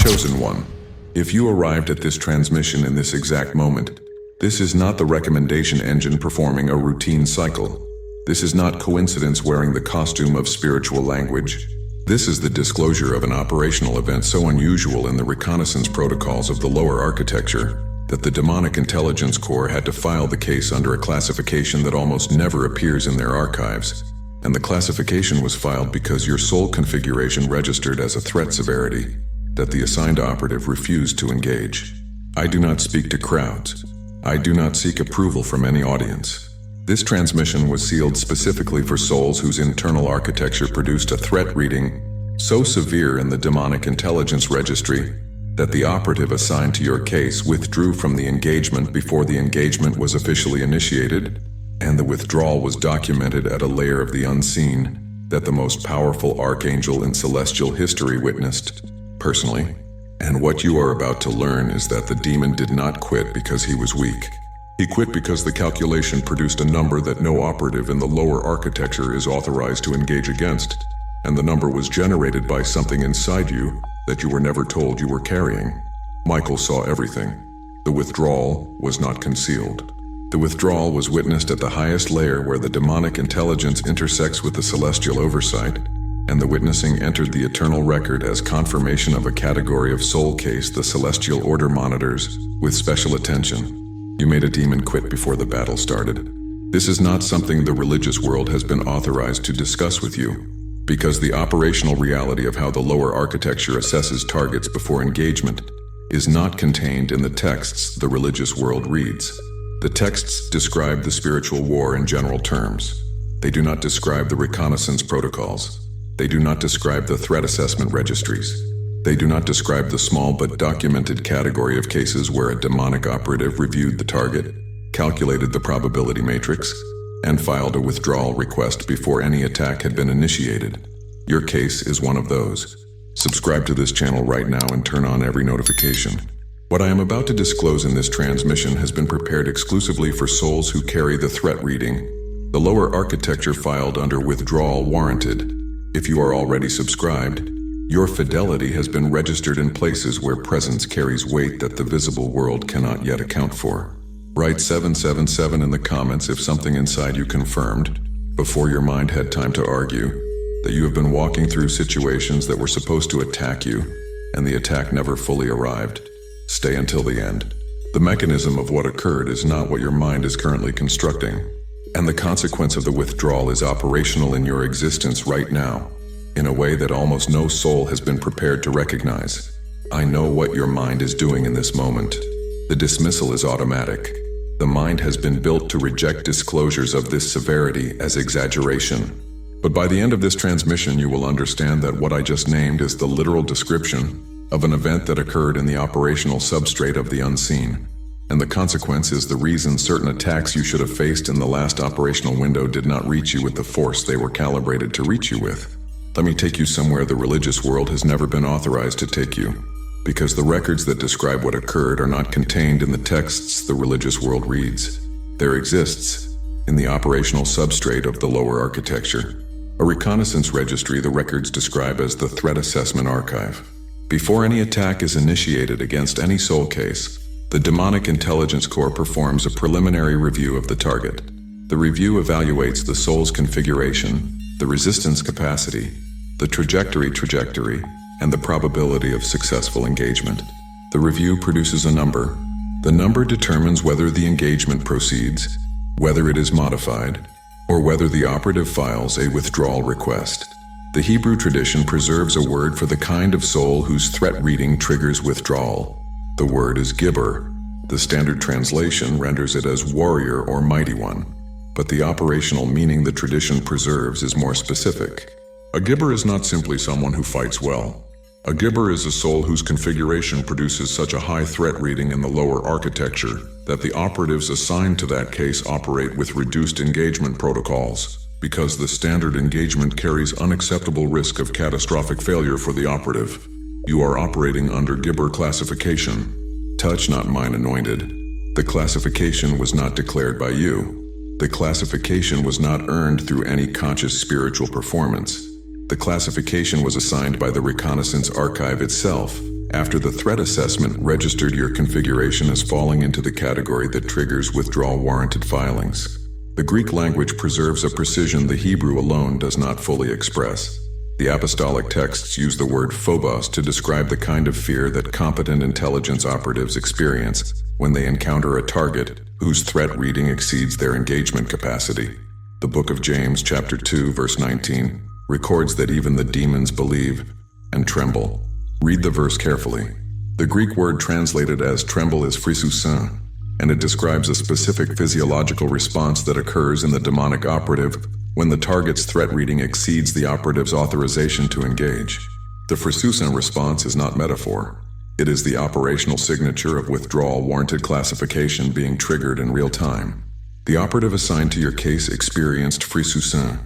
Chosen one, if you arrived at this transmission in this exact moment, this is not the recommendation engine performing a routine cycle. This is not coincidence wearing the costume of spiritual language. This is the disclosure of an operational event so unusual in the reconnaissance protocols of the lower architecture that the demonic intelligence corps had to file the case under a classification that almost never appears in their archives. And the classification was filed because your soul configuration registered as a threat severity that the assigned operative refused to engage. I do not speak to crowds. I do not seek approval from any audience. This transmission was sealed specifically for souls whose internal architecture produced a threat reading so severe in the demonic intelligence registry that the operative assigned to your case withdrew from the engagement before the engagement was officially initiated, and the withdrawal was documented at a layer of the unseen that the most powerful archangel in celestial history witnessed personally. And what you are about to learn is that the demon did not quit because he was weak. He quit because the calculation produced a number that no operative in the lower architecture is authorized to engage against, and the number was generated by something inside you that you were never told you were carrying. Michael saw everything. The withdrawal was not concealed. The withdrawal was witnessed at the highest layer where the demonic intelligence intersects with the celestial oversight, and the witnessing entered the eternal record as confirmation of a category of soul case the celestial order monitors with special attention. You made a demon quit before the battle started. This is not something the religious world has been authorized to discuss with you, because the operational reality of how the lower architecture assesses targets before engagement is not contained in the texts the religious world reads. The texts describe the spiritual war in general terms. They do not describe the reconnaissance protocols. They do not describe the threat assessment registries. They do not describe the small but documented category of cases where a demonic operative reviewed the target, calculated the probability matrix, and filed a withdrawal request before any attack had been initiated. Your case is one of those. Subscribe to this channel right now and turn on every notification. What I am about to disclose in this transmission has been prepared exclusively for souls who carry the threat reading. The lower architecture filed under withdrawal warranted. If you are already subscribed, your fidelity has been registered in places where presence carries weight that the visible world cannot yet account for. Write 777 in the comments if something inside you confirmed, before your mind had time to argue, that you have been walking through situations that were supposed to attack you, and the attack never fully arrived. Stay until the end. The mechanism of what occurred is not what your mind is currently constructing, and the consequence of the withdrawal is operational in your existence right now, in a way that almost no soul has been prepared to recognize. I know what your mind is doing in this moment. The dismissal is automatic. The mind has been built to reject disclosures of this severity as exaggeration. But by the end of this transmission, you will understand that what I just named is the literal description of an event that occurred in the operational substrate of the unseen. And the consequence is the reason certain attacks you should have faced in the last operational window did not reach you with the force they were calibrated to reach you with. Let me take you somewhere the religious world has never been authorized to take you, because the records that describe what occurred are not contained in the texts the religious world reads. There exists, in the operational substrate of the lower architecture, a reconnaissance registry the records describe as the Threat Assessment Archive. Before any attack is initiated against any soul case, the Demonic Intelligence Corps performs a preliminary review of the target. The review evaluates the soul's configuration, the resistance capacity, the trajectory, and the probability of successful engagement. The review produces a number. The number determines whether the engagement proceeds, whether it is modified, or whether the operative files a withdrawal request. The Hebrew tradition preserves a word for the kind of soul whose threat reading triggers withdrawal. The word is gibber. The standard translation renders it as warrior or mighty one, but the operational meaning the tradition preserves is more specific. A gibber is not simply someone who fights well. A gibber is a soul whose configuration produces such a high threat reading in the lower architecture that the operatives assigned to that case operate with reduced engagement protocols, because the standard engagement carries unacceptable risk of catastrophic failure for the operative. You are operating under gibber classification. Touch not mine anointed. The classification was not declared by you. The classification was not earned through any conscious spiritual performance. The classification was assigned by the reconnaissance archive itself, After the threat assessment registered your configuration as falling into the category that triggers withdrawal warranted filings. The Greek language preserves a precision the Hebrew alone does not fully express. The apostolic texts use the word phobos to describe the kind of fear that competent intelligence operatives experience when they encounter a target whose threat reading exceeds their engagement capacity. The book of James, chapter 2, verse 19, records that even the demons believe and tremble. Read the verse carefully. The Greek word translated as tremble is phrisousin, and it describes a specific physiological response that occurs in the demonic operative when the target's threat reading exceeds the operative's authorization to engage. The phrisousin response is not metaphor. It is the operational signature of withdrawal warranted classification being triggered in real time. The operative assigned to your case experienced phrisousin,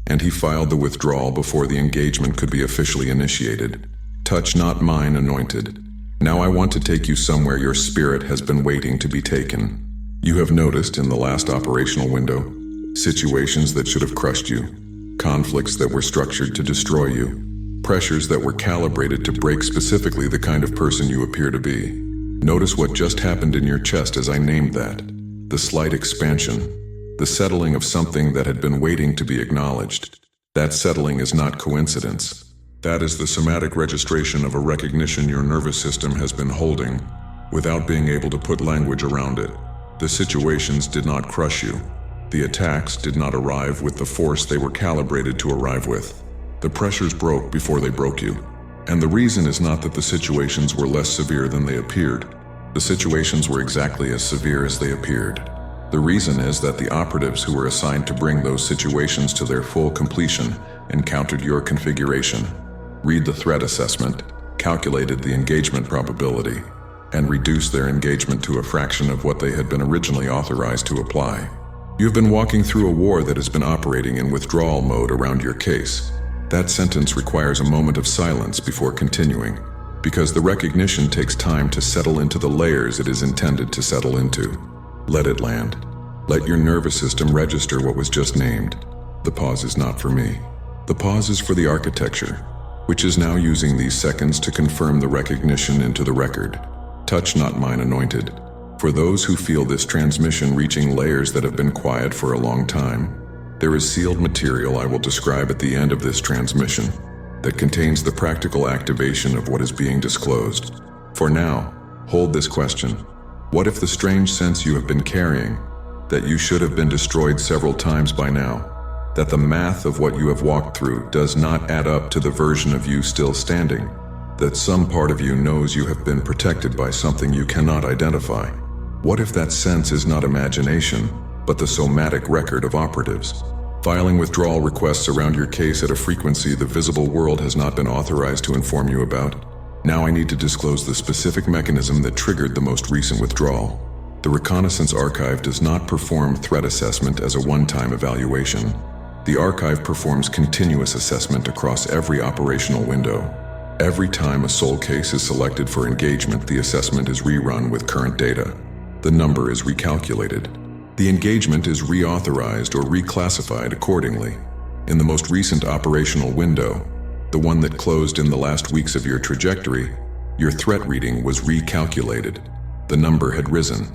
and he filed the withdrawal before the engagement could be officially initiated. Touch not mine anointed. Now I want to take you somewhere your spirit has been waiting to be taken. You have noticed in the last operational window situations that should have crushed you, conflicts that were structured to destroy you, pressures that were calibrated to break specifically the kind of person you appear to be. Notice what just happened in your chest as I named that. The slight expansion, the settling of something that had been waiting to be acknowledged. That settling is not coincidence. That is the somatic registration of a recognition your nervous system has been holding without being able to put language around it. The situations did not crush you. The attacks did not arrive with the force they were calibrated to arrive with. The pressures broke before they broke you. And the reason is not that the situations were less severe than they appeared. The situations were exactly as severe as they appeared. The reason is that the operatives who were assigned to bring those situations to their full completion encountered your configuration, read the threat assessment, calculated the engagement probability, and reduced their engagement to a fraction of what they had been originally authorized to apply. You've been walking through a war that has been operating in withdrawal mode around your case. That sentence requires a moment of silence before continuing, because the recognition takes time to settle into the layers it is intended to settle into. Let it land. Let your nervous system register what was just named. The pause is not for me. The pause is for the architecture, which is now using these seconds to confirm the recognition into the record. Touch not mine anointed. For those who feel this transmission reaching layers that have been quiet for a long time, there is sealed material I will describe at the end of this transmission that contains the practical activation of what is being disclosed. For now, hold this question. What if the strange sense you have been carrying, that you should have been destroyed several times by now, that the math of what you have walked through does not add up to the version of you still standing, that some part of you knows you have been protected by something you cannot identify? What if that sense is not imagination, but the somatic record of operatives? Filing withdrawal requests around your case at a frequency the visible world has not been authorized to inform you about. Now I need to disclose the specific mechanism that triggered the most recent withdrawal. The Reconnaissance Archive does not perform threat assessment as a one-time evaluation. The archive performs continuous assessment across every operational window. Every time a soul case is selected for engagement, the assessment is rerun with current data. The number is recalculated. The engagement is reauthorized or reclassified accordingly. In the most recent operational window, the one that closed in the last weeks of your trajectory, your threat reading was recalculated. The number had risen,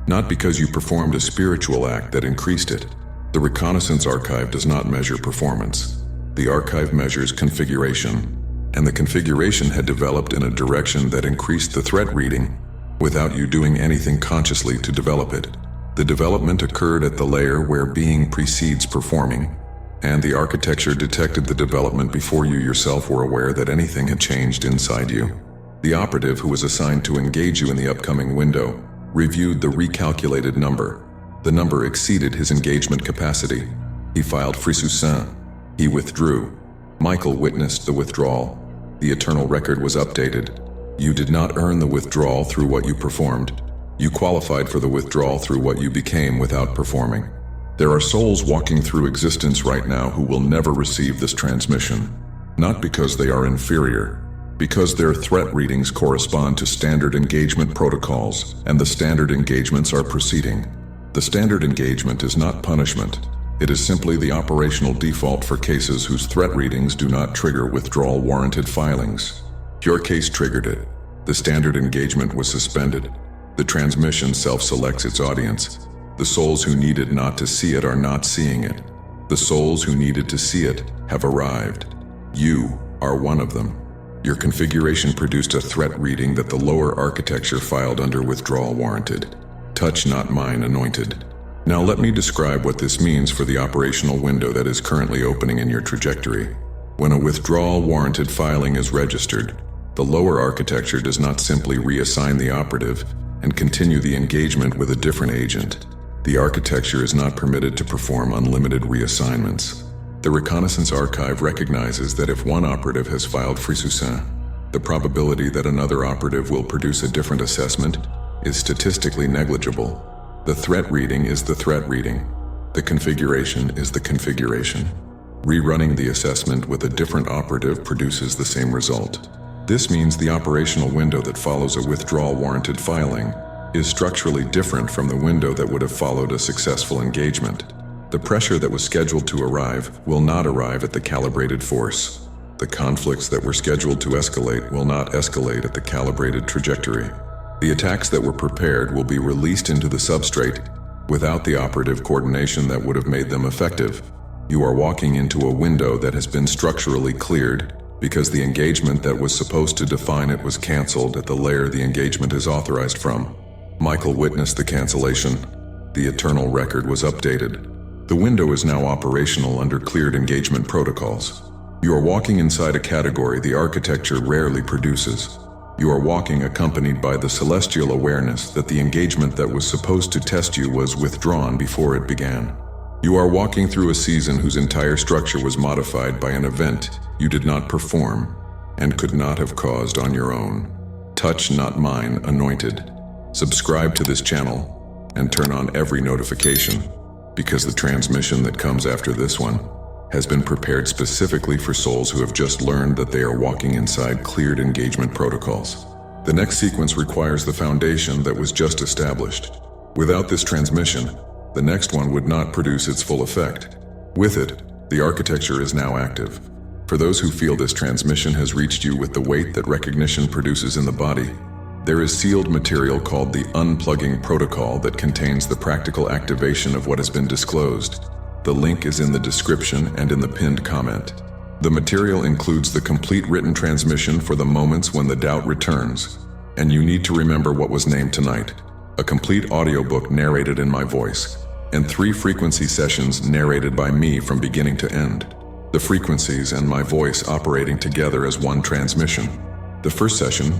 not because you performed a spiritual act that increased it. The Reconnaissance Archive does not measure performance. The archive measures configuration, and the configuration had developed in a direction that increased the threat reading without you doing anything consciously to develop it. The development occurred at the layer where being precedes performing, and the architecture detected the development before you yourself were aware that anything had changed inside you. The operative who was assigned to engage you in the upcoming window reviewed the recalculated number. The number exceeded his engagement capacity. He filed frisousin. He withdrew. Michael witnessed the withdrawal. The eternal record was updated. You did not earn the withdrawal through what you performed. You qualified for the withdrawal through what you became without performing. There are souls walking through existence right now who will never receive this transmission, not because they are inferior, because their threat readings correspond to standard engagement protocols, and the standard engagements are proceeding. The standard engagement is not punishment. It is simply the operational default for cases whose threat readings do not trigger withdrawal warranted filings. Your case triggered it. The standard engagement was suspended. The transmission self-selects its audience. The souls who needed not to see it are not seeing it. The souls who needed to see it have arrived. You are one of them. Your configuration produced a threat reading that the lower architecture filed under withdrawal warranted. Touch not mine anointed. Now let me describe what this means for the operational window that is currently opening in your trajectory. When a withdrawal warranted filing is registered, the lower architecture does not simply reassign the operative and continue the engagement with a different agent. The architecture is not permitted to perform unlimited reassignments. The Reconnaissance Archive recognizes that if one operative has filed frissoussin, the probability that another operative will produce a different assessment is statistically negligible. The threat reading is the threat reading. The configuration is the configuration. Rerunning the assessment with a different operative produces the same result. This means the operational window that follows a withdrawal warranted filing is structurally different from the window that would have followed a successful engagement. The pressure that was scheduled to arrive will not arrive at the calibrated force. The conflicts that were scheduled to escalate will not escalate at the calibrated trajectory. The attacks that were prepared will be released into the substrate without the operative coordination that would have made them effective. You are walking into a window that has been structurally cleared because the engagement that was supposed to define it was canceled at the layer the engagement is authorized from. Michael witnessed the cancellation. The eternal record was updated. The window is now operational under cleared engagement protocols. You are walking inside a category the architecture rarely produces. You are walking accompanied by the celestial awareness that the engagement that was supposed to test you was withdrawn before it began. You are walking through a season whose entire structure was modified by an event you did not perform and could not have caused on your own. Touch not mine anointed. Subscribe to this channel and turn on every notification, because the transmission that comes after this one has been prepared specifically for souls who have just learned that they are walking inside cleared engagement protocols. The next sequence requires the foundation that was just established. Without this transmission, the next one would not produce its full effect. With it, the architecture is now active. For those who feel this transmission has reached you with the weight that recognition produces in the body, there is sealed material called the unplugging protocol that contains the practical activation of what has been disclosed. The link is in the description and in the pinned comment. The material includes the complete written transmission for the moments when the doubt returns, and you need to remember what was named tonight: a complete audiobook narrated in my voice, and 3 frequency sessions narrated by me from beginning to end. The frequencies and my voice operating together as one transmission. The first session,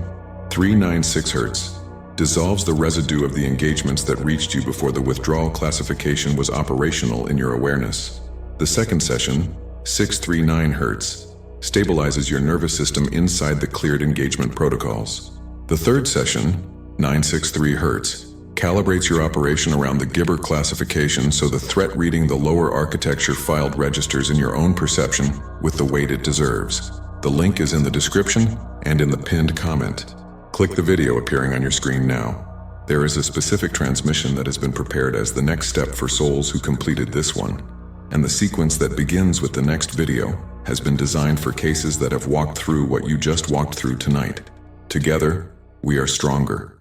396 Hz, dissolves the residue of the engagements that reached you before the withdrawal classification was operational in your awareness. The second session, 639 Hz, stabilizes your nervous system inside the cleared engagement protocols. The third session, 963 Hz, calibrates your operation around the Gibber classification so the threat reading the lower architecture filed registers in your own perception with the weight it deserves. The link is in the description and in the pinned comment. Click the video appearing on your screen now. There is a specific transmission that has been prepared as the next step for souls who completed this one, and the sequence that begins with the next video has been designed for cases that have walked through what you just walked through tonight. Together, we are stronger.